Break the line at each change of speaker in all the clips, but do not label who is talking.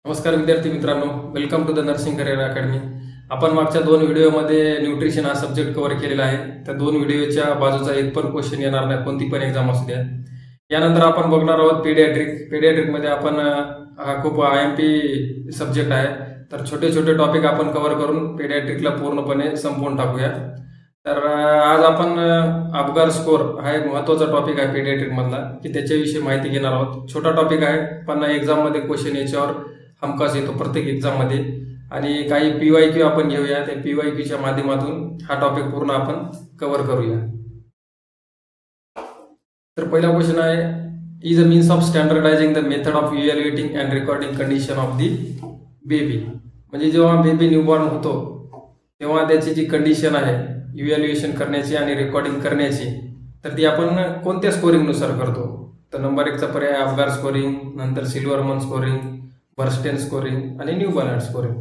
नमस्कार विद्यार्थी मित्रांनो, welcome to the nursing career academy. आपण मागच्या 2 व्हिडिओमध्ये न्यूट्रिशन हा सब्जेक्ट कव्हर केलेला आहे. त्या 2 व्हिडिओच्या बाजूचा एक पण क्वेश्चन येणार नाही, कोणती पण एक्झाम असू द्या. यानंतर आपण बघणार आहोत पेडियाट्रिकमध्ये आपण हा खूप IMP सब्जेक्ट आहे. तर छोटे छोटे टॉपिक आपण कव्हर करून पेडियाट्रिकला पूर्णपणे संपवून टाकूया. तर आज आपण अपगार स्कोर हा एक महत्त्वाचा टॉपिक आहे पेडियाट्रिकमधला, की त्याच्याविषयी माहिती घेणार आहोत. छोटा टॉपिक आहे, पण एक्झाममध्ये क्वेश्चन याच्यावर हमखास येतो प्रत्येक एक्झाममध्ये. आणि काही PYQ आपण घेऊया. त्या PYQच्या माध्यमातून हा टॉपिक पूर्ण आपण कव्हर करूया. तर पहिला क्वेश्चन आहे, is a means of standardising the method of evaluating and recording condition of the baby. म्हणजे जेव्हा बेबी न्यूबॉर्न होतो तेव्हा त्याची जी कंडिशन आहे इव्हॅल्युएशन करण्याची आणि रेकॉर्डिंग करण्याची, तर ती आपण कोणत्या स्कोरिंगनुसार करतो. तर नंबर 1चा पर्याय अपगार स्कोरिंग, नंतर सिल्वरमन स्कोरिंग, बर्स्टेन स्कोरिंग आणि न्यू बालार्ड स्कोरिंग.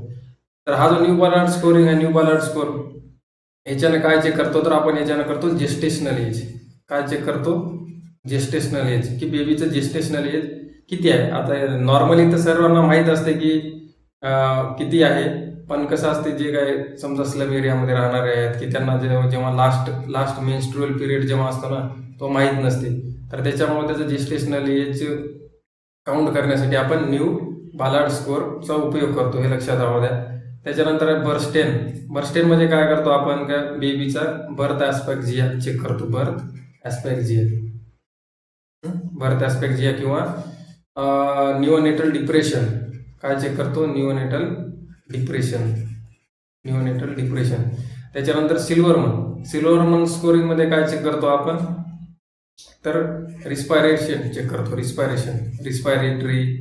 तर हा जो न्यू बालार्ड स्कोरिंग आहे, न्यू बालार्ड स्कोर याच्यानं काय चेक करतो, तर आपण याच्यानं करतो जेस्टेशनल एज. काय चेक करतो? जेस्टेशनल एज, की बेबीचं जेस्टेशनल एज किती आहे. आता नॉर्मली तर सर्वांना माहीत असते की किती आहे, पण कसं असते, जे काय समजा स्लम एरियामध्ये राहणारे आहेत की त्यांना जेव्हा लास्ट मेन्स्ट्रुअल पिरियड जेव्हा असतो ना, तो माहीत नसते. तर त्याच्यामुळे त्याचं जेस्टेशनल एज काउंट करण्यासाठी आपण न्यू बालार्ड स्कोरचा उपयोग करतो, हे लक्षात राहू द्या. त्याच्यानंतर आहे बर्स्टेन. बर्स्टेन म्हणजे काय करतो आपण, काय बेबीचा बर्थ ॲस्पेक्झिया चेक करतो. बर्थ ॲस्पेक्झिया किंवा निओनेटल डिप्रेशन. काय चेक करतो? Neonatal depression. त्याच्यानंतर सिल्वरमन स्कोरिंगमध्ये काय चेक करतो आपण, तर रिस्पायरेशन चेक करतो. रिस्पायरेटरी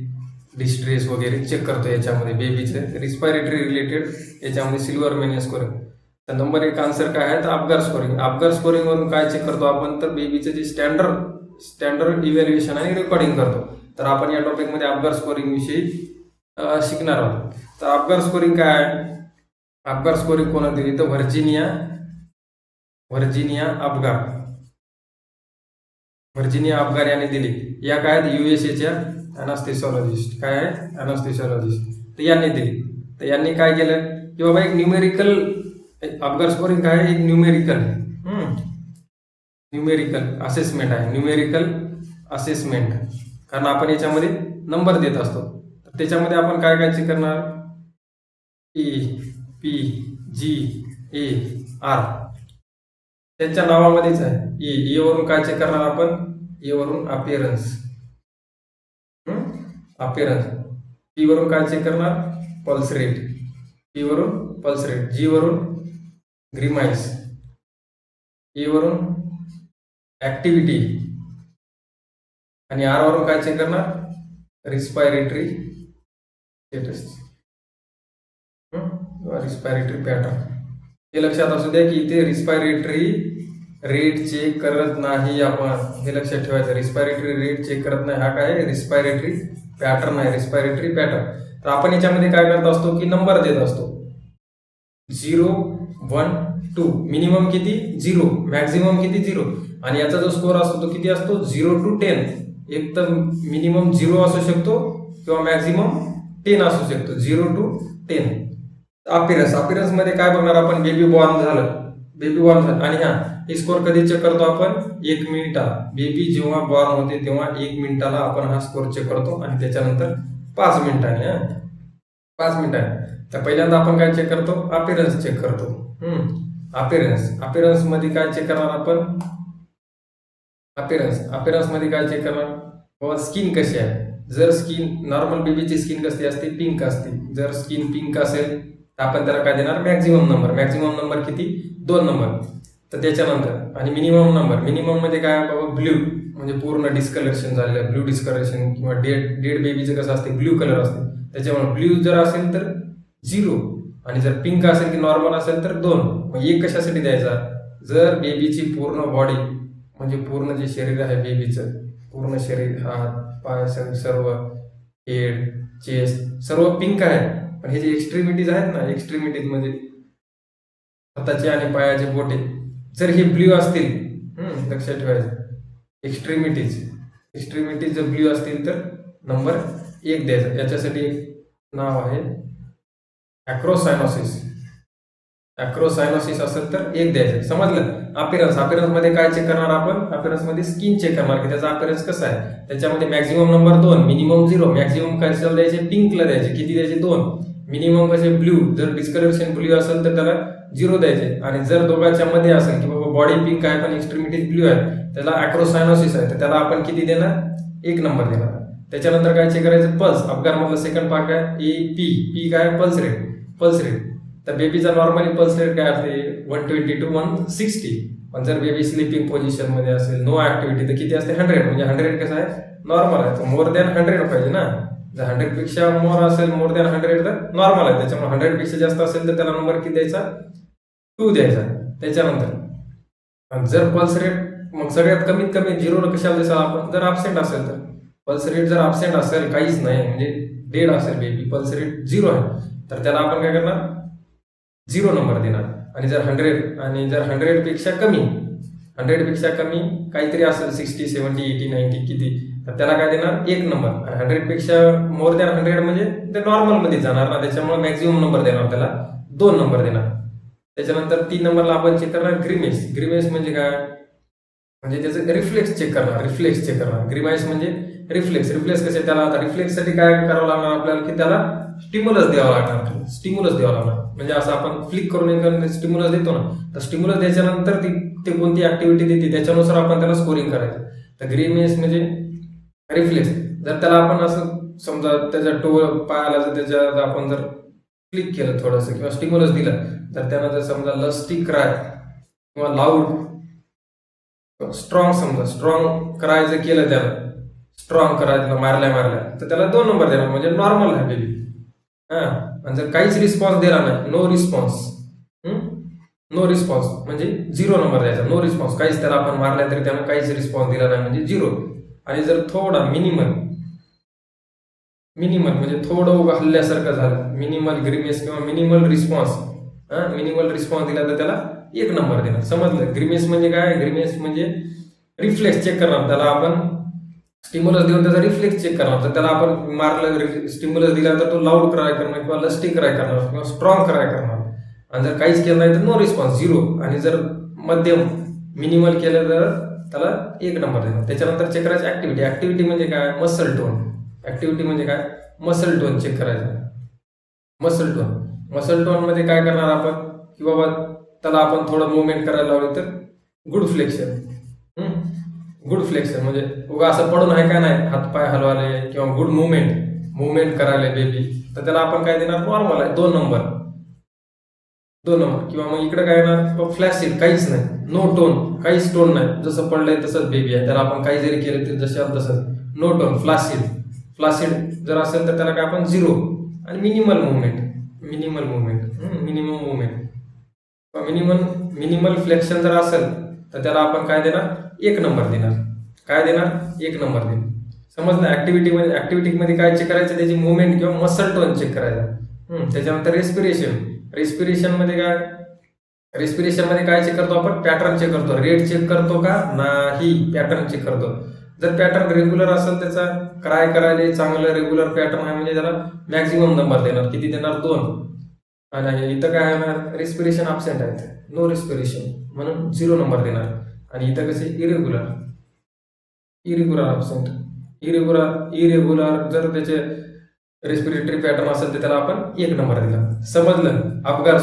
डिस्ट्रेस वगैरे चेक करतो. याच्यामध्ये बेबीचे रिस्पायरेटरी रिलेटेड याच्यामध्ये सिल्वरमन स्कोरिंग. तर नंबर 1 आन्सर काय आहे, तर अपगार स्कोरिंगवरून काय चेक करतो आपण, तर बेबीचे जे स्टँडर्ड इव्हॅल्युएशन आणि रेकॉर्डिंग करतो. तर आपण या टॉपिकमध्ये अपगार स्कोरिंग विषयी शिकणार आहोत. तर अपगार स्कोरिंग काय आहे? अपगार स्कोरिंग कोणा दिली, तर व्हर्जिनिया अपगार याने दिली. या काय आहेत, USA अॅनास्थेसिओलॉजिस्ट. काय आहे? अॅनास्थेसिओलॉजिस्ट. तर यांनी दिली. तर यांनी काय केलं की बाबा एक न्यूमेरिकल अपगार स्कोरिंग काय आहे, एक न्यूमेरिकल असेसमेंट आहे. न्यूमेरिकल असेसमेंट, कारण आपण याच्यामध्ये नंबर देत असतो. तर त्याच्यामध्ये आपण काय काय चेक करणार, EPGAR त्यांच्या नावामध्येच आहे. ए वरून काय चेक करणार आपण, ए वरून अपिअरन्स. पी वरून काय चेक करणार, पल्स रेट. जी वरून ग्रीमाइस. ए वरून ऍक्टिव्हिटी आणि आर वरून काय चेक करणार, रिस्पायरेटरी स्टेटस, रिस्पायरेटरी पॅटर्न. हे लक्षात असू द्या की इथे रिस्पायरेटरी रेट चेक करत नाही आपण, हे लक्षात ठेवायचं. रिस्पायरेटरी रेट चेक करत नाही. हा काय आहे, रिस्पायरेटरी पॅटर्न आहे. तर आपण याच्यामध्ये काय करत असतो की नंबर देत असतो. 0, 1, 2. मिनिमम किती? 0. मॅक्झिमम किती? 0. आणि याचा जो स्कोर असतो तो किती असतो? 0 to 10. एक तर मिनिमम 0 असू शकतो किंवा मॅक्झिमम 10 असू शकतो. 0 to 10. अपिअरन्स मध्ये काय बघणार आपण, बेबी बॉर्न झालं. आणि हे स्कोर कधी चेक करतो आपण, 1 मिनिटाला. बेबी जेव्हा बॉर्न होते तेव्हा 1 मिनिटाला आपण हा स्कोर चेक करतो आणि त्याच्यानंतर 5 मिनिटांनी. तर पहिल्यांदा आपण काय चेक करतो, अपिअरन्स चेक करतो. अपिअरन्स मध्ये काय चेक करणार आपण, अपिअरन्स मध्ये काय चेक करणार, बाबा स्किन कशी आहे. जर स्किन नॉर्मल बेबीची स्किन कशी असते, पिंक असते. जर स्किन पिंक असेल तर आपण त्याला काय देणार, मॅक्झिमम नंबर किती, 2 नंबर. तर त्याच्यानंतर आणि मिनिमम मध्ये काय बाबा, ब्ल्यू म्हणजे पूर्ण डिस्कलरेशन झालेलं, ब्ल्यू डिस्कलरेशन किंवा डेड बेबीचं कसं असते, ब्ल्यू कलर असते. त्याच्यामुळे ब्ल्यू जर असेल तर 0 आणि जर पिंक असेल की नॉर्मल असेल तर 2. मग 1 कशासाठी द्यायचा, जर बेबीची पूर्ण बॉडी म्हणजे पूर्ण जे शरीर आहे बेबीचं, पूर्ण शरीर, हात पाय सर्व, हेड, चेस्ट सर्व पिंक आहे, पण हे जे एक्स्ट्रीमिटीज आहेत ना, एक्स्ट्रीमिटीज म्हणजे हाताचे आणि पायाचे बोटे, जर हे ब्ल्यू असतील, लक्षात ठेवायचं, एक्स्ट्रीमिटीज जर ब्ल्यू असतील तर नंबर 1 द्यायचा. याच्यासाठी नाव आहे अॅक्रोसायनोसिस. अॅक्रोसायनोसिस असेल तर 1 द्यायचं. समजलं? अपिरन्स मध्ये काय चेक करणार आपण? अपिरन्स मध्ये स्किन चेक करणार की त्याचा अपिरन्स कसा आहे. त्याच्यामध्ये मॅक्झिमम नंबर 2, मिनिमम 0. मॅक्झिमम कशाला द्यायचे? पिंकला द्यायचे. किती द्यायचे? 2. मिनिमम कसे? ब्ल्यू. जर डिस्कलरेशन ब्ल्यू असेल तर त्याला 0 द्यायचे. आणि जर दोघांच्या मध्ये असेल की बाबा बॉडी पिंक आहे पण एक्स्ट्रीमिटी ब्ल्यू आहे, त्याला अॅक्रोसायनोसिस आहे, तर त्याला आपण किती देणार? 1 नंबर देणार. त्याच्यानंतर काय चेक करायचं? पल्स. अफगार मधला सेकंड पार्ट काय? पी काय? Pulse rate. तर बेबीचा नॉर्मली पल्स रेट काय असते? 120 to 160. पण जर बेबी स्लीपिंग पोझिशन मध्ये असेल, नो ऍक्टिव्हिटी, तर किती असते? 100. म्हणजे 100 कसं आहे? नॉर्मल आहे. तर मोर दॅन 100 पाहिजे ना. जर 100 पेक्षा मोर असेल, मोर दॅन 100, तर नॉर्मल आहे. त्याच्यामुळे 100 पेक्षा जास्त असेल तर त्याला नंबर किती द्यायचा? 2 द्यायचा. त्याच्यानंतर जर पल्स रेट मग सगळ्यात कमीत कमी 0 कशाला द्यायचा आपण? जर अब्सेंट असेल तर. पल्स रेट जर अब्सेंट असेल, काहीच नाही, म्हणजे डेड असेल बेबी, पल्स रेट 0 आहे, तर त्याला आपण काय करणार? 0 नंबर देणार. आणि जर 100 पेक्षा कमी काहीतरी असेल, 60, 70, 80, 90 किती, तर त्याला काय देणार? 1 नंबर. आणि 100 पेक्षा मोर दॅन 100 म्हणजे ते नॉर्मल मध्ये जाणार ना, त्याच्यामुळे मॅक्झिमम नंबर देणार, त्याला 2 नंबर देणार. त्याच्यानंतर 3 नंबरला आपण चेक करणार ग्रिमेस म्हणजे काय? म्हणजे त्याचं रिफ्लेक्स चेक करणार. ग्रिमाइस म्हणजे रिफ्लेक्स कसे? त्याला आता रिफ्लेक्स साठी काय करावं लागणार आपल्याला? की त्याला स्टिम्युलस द्यावा लागणार. म्हणजे असं आपण फ्लिक करून स्टिम्युलस देतो ना, तर स्टिम्युलस द्यायच्यानंतर ते कोणती ऍक्टिव्हिटी देते त्याच्यानुसार आपण त्याला स्कोरिंग करायचं. तर ग्रिमेस म्हणजे रिफ्लेक्स. जर त्याला आपण असं समजा त्याच्या पायाला जर त्याच्या आपण जर क्लिक केलं थोडंसं किंवा स्टिम्युलस दिलं, तर त्यानं जर समजा लस्टी क्राय किंवा लाऊड स्ट्रॉंग क्राय जर केलं, त्याला स्ट्रॉंग करायचं मारल्या, तर त्याला 2 नंबर देणार, म्हणजे नॉर्मल आहे बेबी. आणि जर काहीच रिस्पॉन्स दिला नाही, नो रिस्पॉन्स म्हणजे 0 नंबर द्यायचा. नो रिस्पॉन्स, काहीच त्याला आपण मारल्या तरी त्यानं काहीच रिस्पॉन्स दिला नाही, म्हणजे 0. आणि जर थोडा मिनिमल म्हणजे थोडं हल्ल्यासारखं झालं, मिनिमल ग्रिमेस किंवा मिनिमल रिस्पॉन्स दिला, तर त्याला 1 नंबर देणार. समजलं? ग्रिमेस म्हणजे काय? ग्रिमेस म्हणजे रिफ्लेक्स चेक करणार. त्याला आपण स्टिम्युलस देऊन त्याचा रिफ्लेक्स चेक करणार. तर त्याला आपण मारलं, स्टिम्युलस दिला तर तो लाऊड क्राय करणार किंवा लस्टी क्राय करणार किंवा स्ट्रॉंग क्राय करणार. आणि जर काहीच केलं नाही तर नो रिस्पॉन्स, 0. आणि जर मध्यम मिनिमल केलं तर त्याला 1 नंबर देणार. त्याच्यानंतर चेक करायचं ऍक्टिव्हिटी म्हणजे काय? मसल टोन चेक करायचं. मसल टोन मध्ये काय करणार आपण? की बाबा त्याला आपण थोडं मुवमेंट करायला लावलं तर गुड फ्लेक्शन म्हणजे उगा असं पडून आहे काय नाही, हातपाय हलवाले किंवा गुड मुवमेंट करायला बेबी, तर त्याला आपण काय देणार? नॉर्मल आहे, 2 नंबर. किंवा मग इकडे काय येणार? फ्लॅसिड, काहीच नाही, नो टोन, काहीच टोन नाही, जसं पडलंय तसंच बेबी आहे, त्याला आपण काही जरी केलं तरी जसं तसंच. नो टोन, फ्लॅसिड जर असेल तर त्याला काय आपण 0. आणि मिनिमल मुवमेंट मिनिमल फ्लेक्शन जर असेल तर त्याला आपण काय देणार? 1 नंबर देणार. समजलं? ऍक्टिव्हिटी मध्ये काय चेक करायचं? त्याची मुवमेंट किंवा मसल टोन चेक करायचा. त्याच्यानंतर रेस्पिरेशन मध्ये काय चेक करतो आपण? पॅटर्न चेक करतो. रेट चेक करतो का नाही? पॅटर्न चेक करतो. जर पॅटर्न रेग्युलर असेल, त्याचा क्राय करायला चांगलं रेग्युलर पॅटर्न आहे, म्हणजे त्याला मॅक्झिमम नंबर देणार. किती देणार? 2. आणि इथं काय होणार? रिस्पिरेशन अब्सेंट आहेत, नो रिस्पिरेशन, म्हणून 0 नंबर देणार. आणि इथं कसे? इरेग्युलर अब्सेंट, इरेग्युलर जर त्याचे रेस्पिरेटरी पॅटर्न असेल तर त्याला आपण 1 नंबर दिला. समजलं? अफगार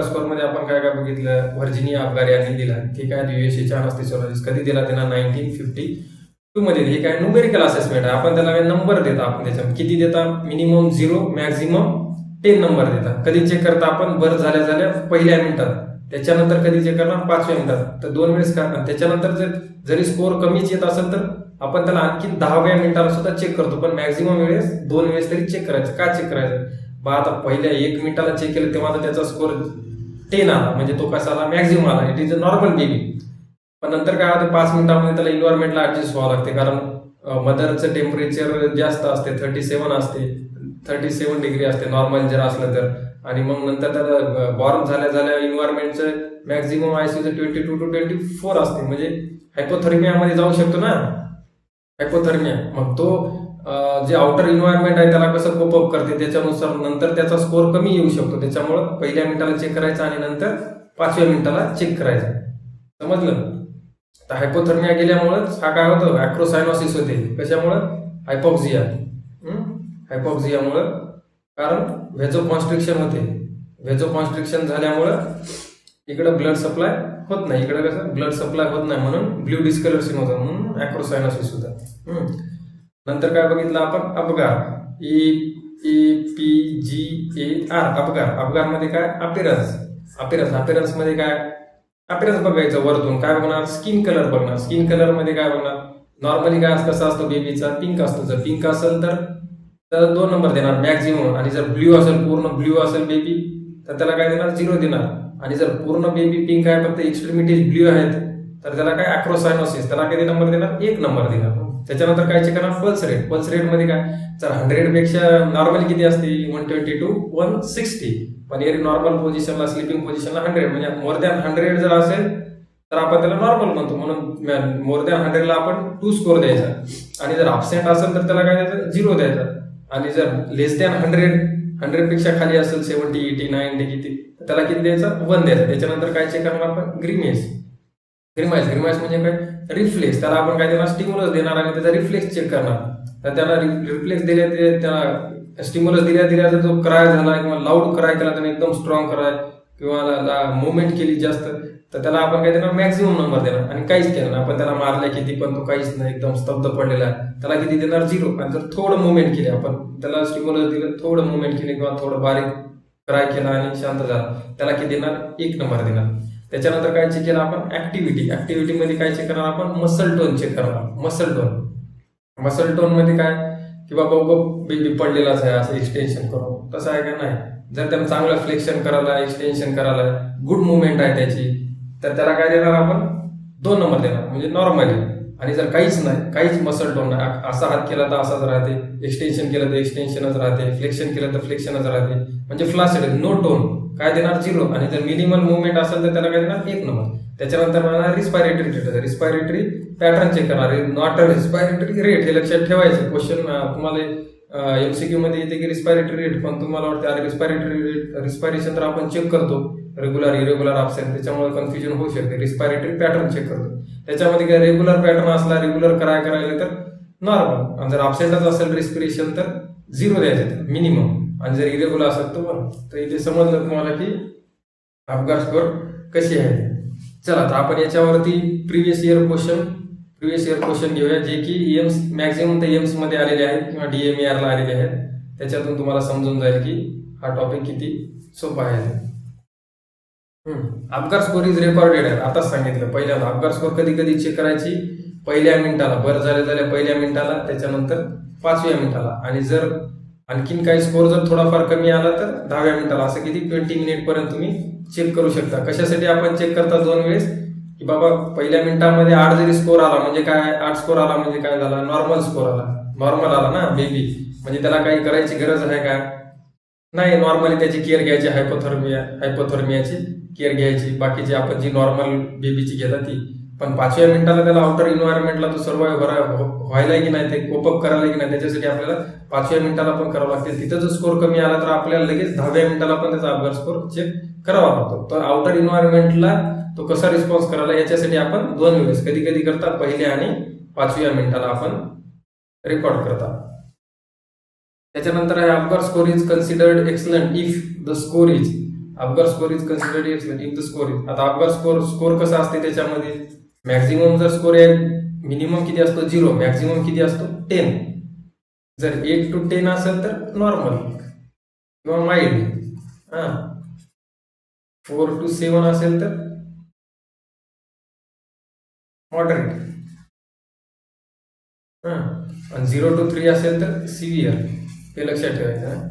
स्कोर मध्ये आपण काय बघितलं? व्हर्जिनिया अफगार यांनी दिला. ठीक आहे. युएसएच्या अनस्थेसिओलॉजिस्ट कधी दिला? त्यांना 1952 मध्ये. हे काय? न्यूमेरिकल असेसमेंट आहे. आपण त्याला नंबर देता. आपण त्याच्या किती देता? मिनिमम 0, मॅक्झिमम 10 नंबर देता. कधी चेक करता आपण? बर्थ झाल्या पहिल्या मिनिटात. त्याच्यानंतर कधी चेक करणार? 5व्या मिनिटात. तर 2 वेळेस करणार. त्याच्यानंतर जरी स्कोर कमीच येत असेल तर आपण त्याला आणखी 10व्या मिनिटाला सुद्धा चेक करतो. पण मॅक्झिमम वेळेस 2 वेळेस तरी चेक करायचं. का चेक करायचं? बा आता पहिल्या 1 मिनिटाला चेक केलं तेव्हा त्याचा स्कोर 10 आला, म्हणजे तो कसा आला? मॅक्झिमम आला. It is a normal baby. पण नंतर काय होतं? 5 मिनिटामध्ये त्याला इन्व्हायरमेंटला ऍडजस्ट व्हावं लागते, कारण मदरचं टेम्परेचर जास्त असते, 37 डिग्री असते नॉर्मल जर असलं तर. आणि मग नंतर त्याला बॉर्न झाल्या इन्व्हायरमेंटचं मॅक्झिमम आयसीयूचं 22 to 24 असते, म्हणजे हायपोथर्मियामध्ये जाऊ शकतो ना. हायपोथर्मिया, मग तो जे आउटर इन्व्हायरमेंट आहे त्याला कसं कोपअप करते त्याच्यानुसार नंतर त्याचा स्कोर कमी येऊ शकतो. त्याच्यामुळं पहिल्या मिनिटाला चेक करायचं आणि नंतर 5व्या मिनिटाला चेक करायचं. समजलं? तर हायपोथर्मिया गेल्यामुळेच हा काय होतं, ॲक्रोसायनोसिस होते. कशामुळं? हायपॉक्झिया. हायपॉक्झियामुळं, कारण व्हेझोकॉन्स्ट्रिक्शन होते. व्हेझोकॉन्स्ट्रिक्शन झाल्यामुळं इकडं ब्लड सप्लाय होत नाही, इकडं कसं ब्लड सप्लाय होत नाही म्हणून ब्ल्यू डिस्कलरेशन होतं, म्हणून ॲक्रोसायनोसिस होतं. नंतर काय बघितलं आपण? अपघात. APGAR अपघात. अपघातमध्ये काय? अपिरन्स मध्ये काय? अपिरन्स बघायचं वरतून. काय बघणार? स्किन कलर बघणार. स्किन कलर मध्ये काय बघणार? नॉर्मली काय कसा असतो बेबीचा? पिंक असतो. जर पिंक असेल तर 2 नंबर देणार मॅक्झिमम. आणि जर ब्ल्यू असेल, पूर्ण ब्ल्यू असेल बेबी, तर त्याला काय देणार? 0 देणार. आणि जर पूर्ण बेबी पिंक आहे फक्त एक्स्ट्रीमिटीज ब्ल्यू आहेत तर त्याला काय? ॲक्रोसायनोसिस. त्याला किती नंबर देणार? 1 नंबर देणार. त्याच्यानंतर काय चेक करणार? Pulse rate. पल्स रेट मध्ये काय? जर 100 पेक्षा नॉर्मली किती असते? 120 to 160. पण एरी नॉर्मल पोझिशनला, स्लीपिंग पोझिशनला 100, म्हणजे मोर दॅन 100 जर असेल तर आपण त्याला नॉर्मल म्हणतो. म्हणून मोर दॅन 100ला आपण 2 स्कोर द्यायचा. आणि जर अब्सेंट असेल तर त्याला काय द्यायचं? 0 द्यायचा. आणि जर लेस दॅन 100 पेक्षा खाली असेल 70, 80, 90 किती, तर त्याला किती द्यायचा? 1 द्यायचा. त्याच्यानंतर काय चेक करणार आपण? ग्रीमेस म्हणजे काय? रिफ्लेक्स. त्याला आपण काय देणार? स्टिम्युलस देणार आणि त्याचा रिफ्लेक्स चेक करणार. तर त्याला रिफ्लेक्स दिल्या त्याला स्टिम्युलस दिल्या जर तो क्राय झाला किंवा लाऊड क्राय केला, त्याने एकदम स्ट्रॉंग क्राय किंवा मुवमेंट केली जास्त, तर त्याला आपण काय देणार? मॅक्झिमम नंबर देणार. आणि काहीच केलं ना आपण त्याला मारल्या किती पण तो काहीच नाही, एकदम स्तब्ध पडलेला आहे, त्याला किती देणार? 0. आणि जर थोडं मुवमेंट केली, आपण त्याला स्टिम्युलस दिलं, थोडं मुवमेंट केली किंवा थोडं बारीक क्राय केला आणि शांत झाला, त्याला किती देणार? 1 नंबर देणार. त्याच्यानंतर काय चेक केलं आपण? ऍक्टिव्हिटी मध्ये काय चेक करणार आपण? मसल टोन चेक करणार. मसल टोन मध्ये काय? की बाबा बेबी पडलेलाच आहे असं एक्सटेन्शन करून, तसं आहे का? नाही. जर त्यानं चांगलं फ्लेक्शन करायला, एक्सटेन्शन करायला, गुड मुवमेंट आहे त्याची, तर त्याला काय देणार आपण? 2 नंबर देणार, म्हणजे नॉर्मली. आणि जर काहीच नाही, काहीच मसल टोन नाही, असा हात केला तर असाच राहते, एक्सटेन्शन केलं तर एक्सटेन्शनच राहते, फ्लेक्शन केलं तर फ्लेक्शनच राहते, म्हणजे फ्लासिड, नो टोन, काय देणार? 0. आणि जर मिनिमल मुवमेंट असेल तर त्याला काय देणार? 1 नंबर. त्याच्यानंतर म्हणणार रिस्पायरेटरी पॅटर्न चेक करणार. नॉट रिस्पायरेटरी रेट, हे लक्षात ठेवायचं. क्वेश्चन तुम्हाला MCQ मध्ये येते की रिस्पायरेटरी रेट, पण तुम्हाला वाटतं अरे रिस्पायरेशन तर आपण चेक करतो, रेग्युलर, इरेग्युलर, अब्सेंट, त्याच्यामुळे कन्फ्युजन होऊ शकते. रिस्पायरेटरी पॅटर्न चेक करतो. त्याच्यामध्ये काय? रेग्युलर पॅटर्न असला, रेग्युलर करायला तर नॉर्मल, आणि जर अब्सेंटच असेल रेस्पिरेशन तर 0 द्यायचं मिनिमम, आणि जर इरेग्युलर असेल तर 1. तर इथे समजलं तुम्हाला की अपघात स्कोर कशी आहे. चला, तर आपण याच्यावरती प्रिव्हियस इयर क्वेश्चन घेऊया, जे की एम्स मॅक्झिमम ते एम्स मध्ये आलेले आहेत किंवा DMER ला आलेले आहेत. त्याच्यातून तुम्हाला समजून जाईल की हा टॉपिक किती सोपा आहे. अपघात स्कोर इज रेकॉर्डेड आहे. आताच सांगितलं पहिल्यांदा. अपघात स्कोर कधी चेक करायची? पहिल्या मिनिटाला, बरं झाल्या पहिल्या मिनिटाला, त्याच्यानंतर 5व्या मिनिटाला, आणि जर आणखीन काही स्कोर जर थोडाफार कमी आला तर 10व्या मिनिटाला. असं किती? 20 मिनिट पर्यंत तुम्ही चेक करू शकता. कशासाठी आपण चेक करता 2 वेळेस? की बाबा पहिल्या मिनिटामध्ये 8 जरी स्कोर आला म्हणजे काय? 8 स्कोर आला म्हणजे काय झाला? नॉर्मल स्कोर आला. नॉर्मल आला ना बेबी, म्हणजे त्याला काही करायची गरज आहे का? नाही. नॉर्मली त्याची केअर घ्यायची, हायपोथर्मियाची केअर घ्यायची, बाकीची आपण जी नॉर्मल बेबीची घेतात ती. पण 5व्या मिनिटाला त्याला आउटर इन्व्हायरमेंटला तो सर्वाइव्ह व्हायला की नाही, ते कोपअप करायला की नाही, त्याच्यासाठी आपल्याला 5व्या मिनिटाला पण करावं लागते. तिथं जर स्कोर कमी आला तर आपल्याला लगेच 10व्या मिनिटाला पण त्याचा अपघात स्कोर चेक करावा लागतो. तर आउटर इन्व्हायरमेंटला तो कसा रिस्पॉन्स करायला, याच्यासाठी आपण 2 वेळेस कधी करतात, पहिल्या आणि 5व्या मिनिटाला आपण रेकॉर्ड करतात. त्याच्यानंतर आहे Apgar score is considered excellent if the score is. Apgar score is considered excellent if the score is. आता अपघात स्कोर कसा असते त्याच्यामध्ये? मॅक्झिमम जर स्कोर आहे, मिनिमम किती असतो? 0. मॅक्झिमम किती असतो? 10. जर 8 to 10 असेल तर नॉर्मल किंवा माइल्ड. 4 to 7 असेल तर मॉडरेट, आणि 0 to 3 असेल तर सिव्हिअर. हे लक्षात ठेवायचं.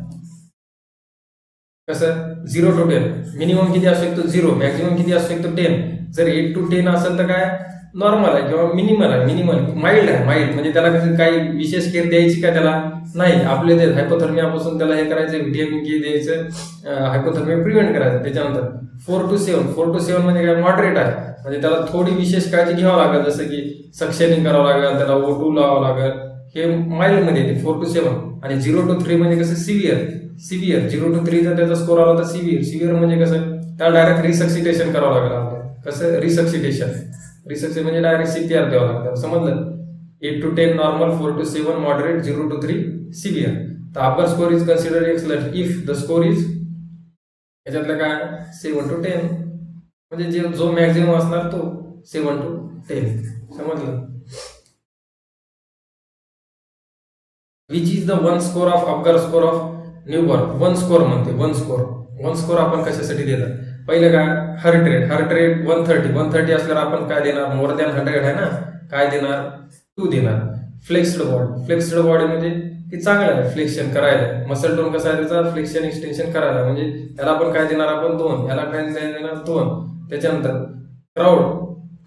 कसं? 0 to 10 मिनिमम किती असू शकतो? 0. मॅक्झिमम किती असू शकतो? 10. जर 8 to 10 असेल तर काय? नॉर्मल आहे किंवा मिनिमल माइल्ड आहे. माइल्ड म्हणजे त्याला काही विशेष केअर द्यायची का? त्याला नाही. आपले ते हायपोथर्मियापासून त्याला हे करायचं, व्हिटॅमिन के द्यायचं, हायपोथर्मिया प्रिव्हेंट करायचं. त्याच्यानंतर 4 to 7 म्हणजे काय? मॉडरेट आहे, म्हणजे त्याला थोडी विशेष काळजी घ्यावं लागेल, जसं की सक्शनिंग करावं लागेल, त्याला O2 लावावं लागेल, हे माइल्ड मध्ये येते 4 to 7 आणि 0 to 3 म्हणजे कसं सिव्हिअर 0 to 3 जर त्याचा स्कोर आला तर सिव्हिअर म्हणजे कसं त्याला डायरेक्ट रिसक्सिटेशन करावं लागेल आपल्याला. कसं रिसक्सिटेशन म्हणजे डायरेक्ट CPR द्यावं लागतं. समजलं. 8 to 10 normal, 4 to 7 moderate, 0 to 3 severe. तर upper score is considered excellent if the score is याच्यातलं काय 7 to 10 म्हणजे जो मॅक्झिमम असणार तो 7 to 10. समजलं. Which is the one score of Apgar score of newborn. One score म्हणते. वन स्कोर आपण कशासाठी देतात. पहिलं काय हार्ट रेट 130 असल्यावर आपण काय देणार मोर दॅन 100 आहे ना, काय देणार 2 देणार. फ्लेक्स्ड बॉडी म्हणजे की चांगलं आहे फ्लेक्शन करायला. मसल टोन कसा आहे त्याचा फ्लेक्शन एक्सटेन्शन करायला म्हणजे त्याला आपण काय देणार आपण 2, याला काय देणार 2. त्याच्यानंतर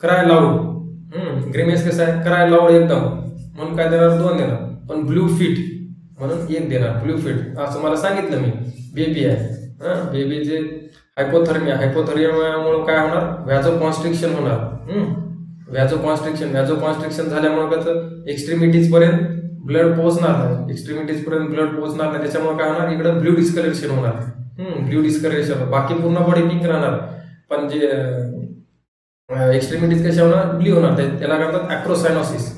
क्राय लाऊड ग्रिमेस कसा आहे क्राय लाऊड एकदम म्हणून काय देणार 2 देणार. पण ब्लू फिट म्हणून 1 देणार. ब्लू फिट असं मला सांगितलं मी. बेबी आहे बेबीचे हायपोथर्मियामुळे काय होणार व्हॅझो कॉन्स्ट्रिक्शन होणार. व्हॅझो कॉन्स्ट्रिक्शन झाल्यामुळे कसं एक्स्ट्रीमिटीज पर्यंत ब्लड पोहोचणार नाही. त्याच्यामुळे काय होणार इकडे ब्ल्यू डिस्कलरेशन होणार. बाकी पूर्ण बॉडी पिंक राहणार पण जे एक्स्ट्रीमिटीज कशा होणार ब्ल्यू होणार. त्याला करतात ॲक्रोसायनोसिस.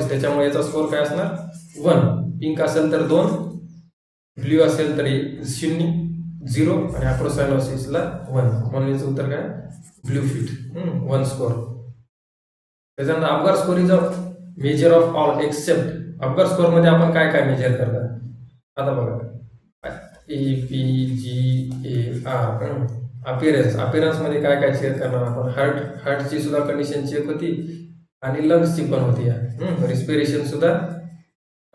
त्याच्यामुळे याचा स्कोर काय असणार 1. पिंक असेल तर 2, ब्ल्यू असेल तरी 0 आणि ॲक्रोसायनोसिसला 1 म्हणून याचं उत्तर काय ब्ल्यू फिट. 1 स्कोर. त्याच्यानंतर Apgar score is a measure of all except. Apgar score मध्ये आपण काय काय मेजर करतात आता बघा. APGAR अपिअरन्स मध्ये काय काय चेक करणार आपण. हार्टची सुद्धा कंडिशन चेक होती आणि लंग्सची पण होती. रिस्पिरेशन सुद्धा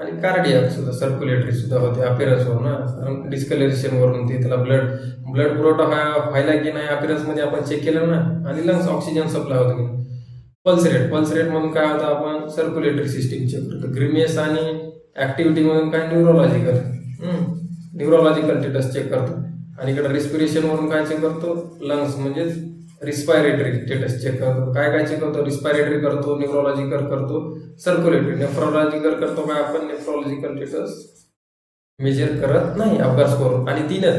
आणि कार्डियाक सुद्धा सर्क्युलेटरी सुद्धा होते अपिअरन्स वरून ना. डिस्कलरेशन वरून ते त्याला ब्लड पुरवठा व्हायला की नाही अपिअरन्स मध्ये आपण चेक केलं ना. आणि लंग्स ऑक्सिजन सप्लाय होतं की. पल्स रेट मधून काय होतं आपण सर्क्युलेटरी सिस्टीम चेक करतो. ग्रिमेस आणि ऍक्टिव्हिटी मधून काय न्यूरोलॉजिकल स्टेटस चेक करतो. आणि इकडे रिस्पिरेशन वरून काय चेक करतो लंग्स म्हणजे रिस्पायरेटरी स्टेटस चेक करतो. काय चेक करतो रिस्पायरेटरी करतो, न्यूरोलॉजिकल करतो, सर्क्युलेटरी. नेफ्रोलॉजिकल करतो काय आपण नेफ्रोलॉजिकल स्टेटस मेजर करत नाही अपगर स्कोर. आणि 3च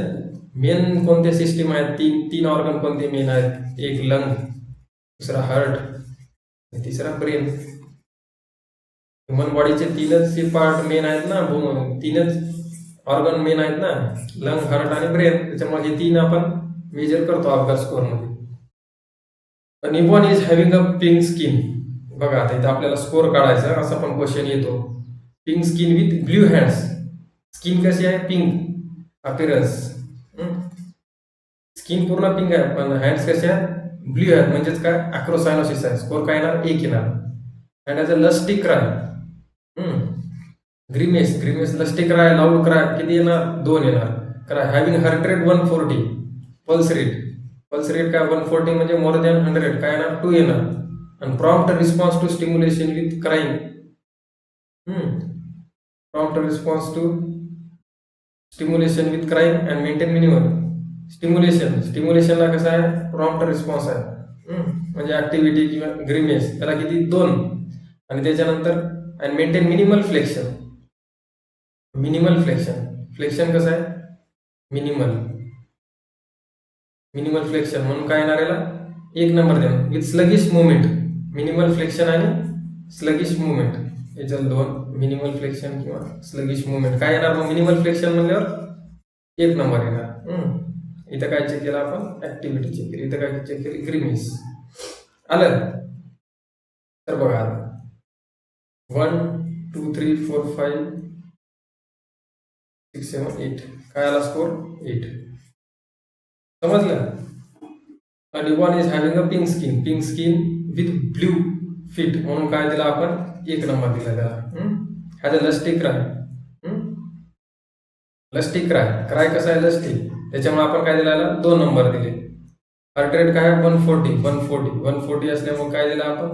मेन कोणत्या सिस्टीम आहेत 3 ऑर्गन कोणते मेन आहेत. एक लंग, दुसरा हार्ट, तिसरा ब्रेन. ह्युमन बॉडीचे 3च पार्ट मेन आहेत ना. 3च ऑर्गन मेन आहेत ना लंग, हार्ट आणि ब्रेन. त्याच्यामुळे हे 3 आपण मेजर करतो अपगर स्कोर मध्ये. Newborn is having a pink skin. बघा आता इथं आपल्याला स्कोर काढायचा असा पण क्वेश्चन येतो. Pink skin with blue hands. Skin कशी आहे पिंक अपिअरन्स. स्किन पूर्ण पिंक आहे पण हँड्स कसे आहेत ब्ल्यू आहेत म्हणजेच काय ॲक्रोसायनोसिस आहे. स्कोर काय येणार 1 येणार. And as a lusty cry grimace lusty cry loud cry किती येणार 2 येणार. Cry having heart rate 140. Pulse rate काय 140 म्हणजे मोर दॅन 100 काय येणार 2 येणार. आणि prompt response to stimulation with crime. Prompt response to stimulation with crime and maintain minimum. स्टिम्युलेशनला कसं आहे प्रॉम्प्ट रिस्पॉन्स आहे म्हणजे ऍक्टिव्हिटी किंवा ग्रिमेस त्याला किती 2. आणि त्याच्यानंतर and maintain minimal flexion flexion कसं आहे मिनिमल फ्लेक्शन म्हणून काय येणार याला 1 नंबर देणार. With sluggish movement. Minimal flexion आणि स्लगिश मुवमेंट याच्यात 2 मिनिमल फ्लेक्शन किंवा स्लगिश मुवमेंट काय येणार मग मिनिमल फ्लेक्शन म्हणल्यावर 1 नंबर येणार. इथं काय चेक केलं आपण ऍक्टिव्हिटी चेक केली. इथं काय चेक केली ग्रिमेस. आलं तर बघा आता 1 2 3 4 5 6 7 8 काय आला स्कोर 8. समजलं. Newborn is having a pink skin with blue fit म्हणून काय दिला आपण 1 नंबर दिला त्याला. हॅज अ लस्टी क्राय कसा आहे लस्टी त्याच्यामुळे आपण काय दिला 2 नंबर दिले. हार्ट रेट काय 140 असल्यामुळे काय दिला आपण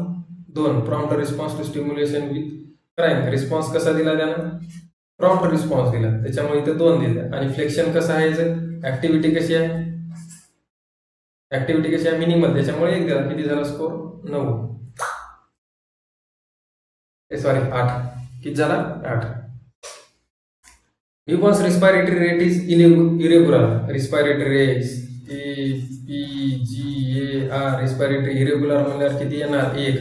2. Prompt response to stimulation with crime response कसा दिला त्यानं प्रॉम्प्ट रिस्पॉन्स दिला त्याच्यामुळे इथे 2 दिले. आणि फ्लेक्शन कसं आहे याचं ऍक्टिव्हिटी कशी आहे मिनिमल त्याच्यामुळे 1 दिला. किती झाला स्कोर 9 8. किती झाला 8. Newborns respiratory rate is irregular. Respiratory rate EPGAR respiratory irregular म्हणल्यावर किती येणार 1.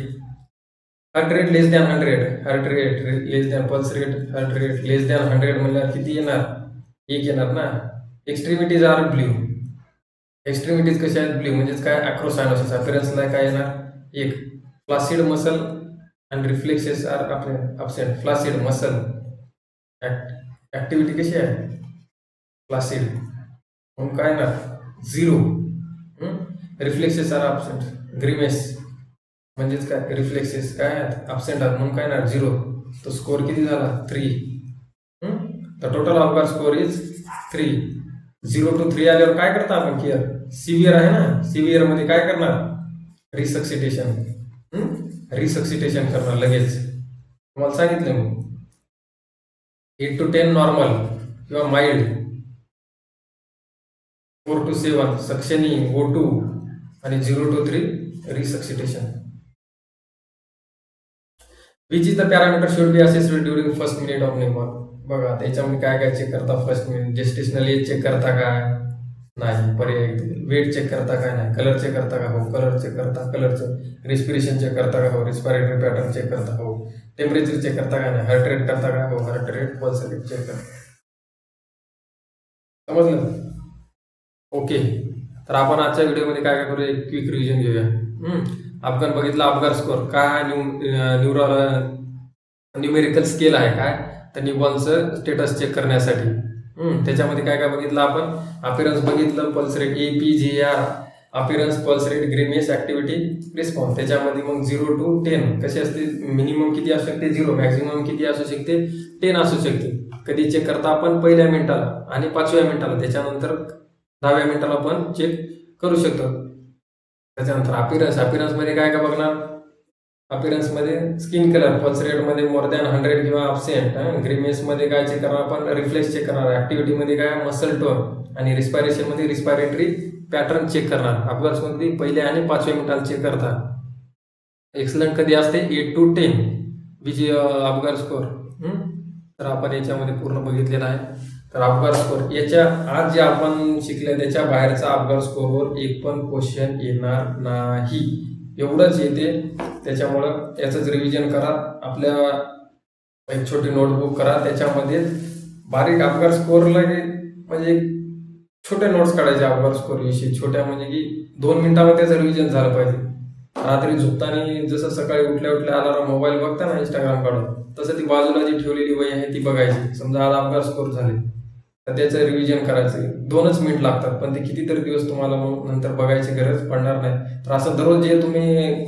Heart rate less than 100. Heart rate less than pulse rate. Heart rate less than 100 म्हणल्यावर किती येणार 1 येणार ना. एक्स्ट्रीमिटीज आर ब्ल्यू. एक्स्ट्रीमिटीज कशा आहेत ब्ल्यू म्हणजेच काय अॅक्रोसायनोसिस. अपीरन्सला काय येणार 1. Flaccid muscle and reflexes are absent. Flaccid muscle activity कशी आहे फ्लासिड म्हणून काय येणार 0. Reflexes are absent. ग्रीमेस म्हणजेच काय रिफ्लेक्सेस काय आहेत absent आहेत म्हणून काय येणार 0. तो स्कोर किती झाला 3. The total Apgar score is 3. 0 to 3 आल्यावर काय करता आपण केअर. सिव्हिअर आहे ना. सिव्हिअर मध्ये काय करणार रिसक्सिटेशन. रिसक्सिटेशन करणार लगेच. तुम्हाला सांगितलं मी 8 to 10 नॉर्मल किंवा माइल्ड. 4 to 7 सक्शनिंग O2 आणि 0 to 3 resuscitation. Which is the parameter should be assessed during first minute of newborn. बघा त्याच्यामध्ये काय काय चेक करता first minute. Gestational age check करता काय नाही. पर्याय वेट चेक करता काय नाही. कलर चेक करता का हो. कलर चेक करता. कलरचं रिस्पिरेशन चेक करता का हो. रिस्पायरेटरी पॅटर्न चेक करता हो. टेम्परेचर चेक करता का नाही. हार्ट रेट करता का हो. Heart rate pulse rate check करता. समजलं ओके. तर आपण आजच्या व्हिडिओमध्ये काय काय करूया एक क्विक रिव्हिजन घेऊया. आपण बघितलं अपगार स्कोर काय न्यूमेरिकल स्केल आहे काय तर न्यूबॉर्नचं स्टेटस चेक करण्यासाठी. त्याच्यामध्ये काय काय बघितलं आपण. अपीरन्स बघितलं. Pulse rate APGAR. Appearance pulse rate grimace activity response. त्याच्यामध्ये मग 0 to 10 कशी असते. मिनिमम किती असू शकते 0. मॅक्झिमम किती असू शकते 10 असू शकते. कधी चेक करता आपण पहिल्या मिनिटाला आणि 5व्या मिनिटाला. त्याच्यानंतर 10व्या मिनिटाला पण चेक करू शकतो. त्याच्यानंतर अपीरन्स मध्ये काय काय बघणार. अपीरन्स मध्ये स्किन कलर. पल्स रेट मध्ये मोर दॅन 100 किंवा absent. ग्रीमेस मध्ये काय चेक करणार आपण रिफ्लेक्स चेक करणार. ऍक्टिव्हिटी मध्ये काय मसल टोन आणि रिस्पायरेशन मध्ये रिस्पायरेटरी पॅटर्न चेक करणार. अपगार्स मध्ये पहिल्या आणि 5व्या मिनिटाला चेक करतात. एक्सलंट कधी असते 8 to 10 विच अपगार स्कोर. तर आपण याच्यामध्ये पूर्ण बघितलेलं आहे. तर अपगार स्कोर याच्या आज जे आपण शिकले त्याच्या बाहेरचा अपगार स्कोरवर एक पण क्वेश्चन येणार नाही. एवढंच येते. त्याच्यामुळं याचंच रिव्हिजन करा. आपल्या एक छोटी नोटबुक करा. त्याच्यामध्ये बारीक अपगार स्कोरला म्हणजे छोटे नोट्स काढायचे अपगार स्कोर विषयी. छोट्या म्हणजे की 2 मिनिटामध्ये त्याचं रिव्हिजन झालं पाहिजे. रात्री झोपताना जसं सकाळी उठल्या अलार्म मोबाईल बघता ना इंस्टाग्राम काढून तसं ती बाजूला जी ठेवलेली वही आहे ती बघायची. समजा आज अपगार स्कोर झाले तर त्याचं रिव्हिजन करायचं. 2च मिनिट लागतात पण ते कितीतरी दिवस तुम्हाला मग नंतर बघायची गरज पडणार नाही. तर असं दररोज जे तुम्ही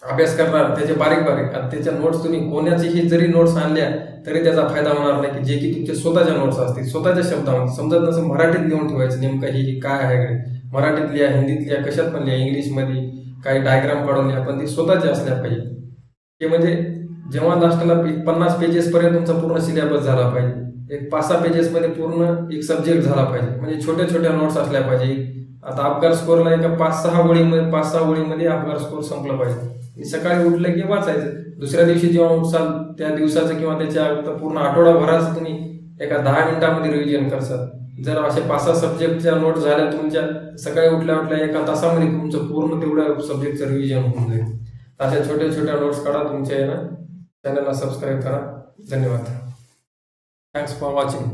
अभ्यास करणार त्याचे बारीक आणि त्याच्या नोट्स तुम्ही कोणाचीही जरी नोट्स आणल्या तरी त्याचा फायदा होणार नाही. की जे की तुमच्या स्वतःच्या नोट्स असतील स्वतःच्या शब्दामध्ये. समजत नसं मराठीत लिहून ठेवायचं नेमकं ही काय आहे. मराठीत लिहा, हिंदीत लिहा, कशात पण लिहा, इंग्लिशमध्ये काही डायग्राम काढून लिहा पण ती स्वतःच्या असल्या पाहिजे. ते म्हणजे जेव्हा लास्टला 50 पेजेस पर्यंत तुमचा पूर्ण सिलेबस झाला पाहिजे. एक 5-6 पेजेस मध्ये पूर्ण एक सब्जेक्ट झाला पाहिजे. म्हणजे छोट्या छोट्या नोट्स असल्या पाहिजे. आता अपगार स्कोरला एका 5-6 ओळीमध्ये अपगार स्कोर संपला पाहिजे. सकाळी उठलं की वाचायचं. दुसऱ्या दिवशी जेव्हा उठाल त्या दिवसाचं किंवा त्याच्या पूर्ण आठवडाभराचं तुम्ही एका 10 मिनिटामध्ये रिव्हिजन करसाल. जर असे 5-6 सब्जेक्टच्या नोट झाल्या तुमच्या सकाळी उठल्या एका तासामध्ये तुमचं पूर्ण तेवढ्या सब्जेक्टचं रिव्हिजन होऊन जाईल. अशा छोट्या छोट्या नोट्स काढा. तुमच्या चॅनलला सबस्क्राईब करा. धन्यवाद. Thanks for watching.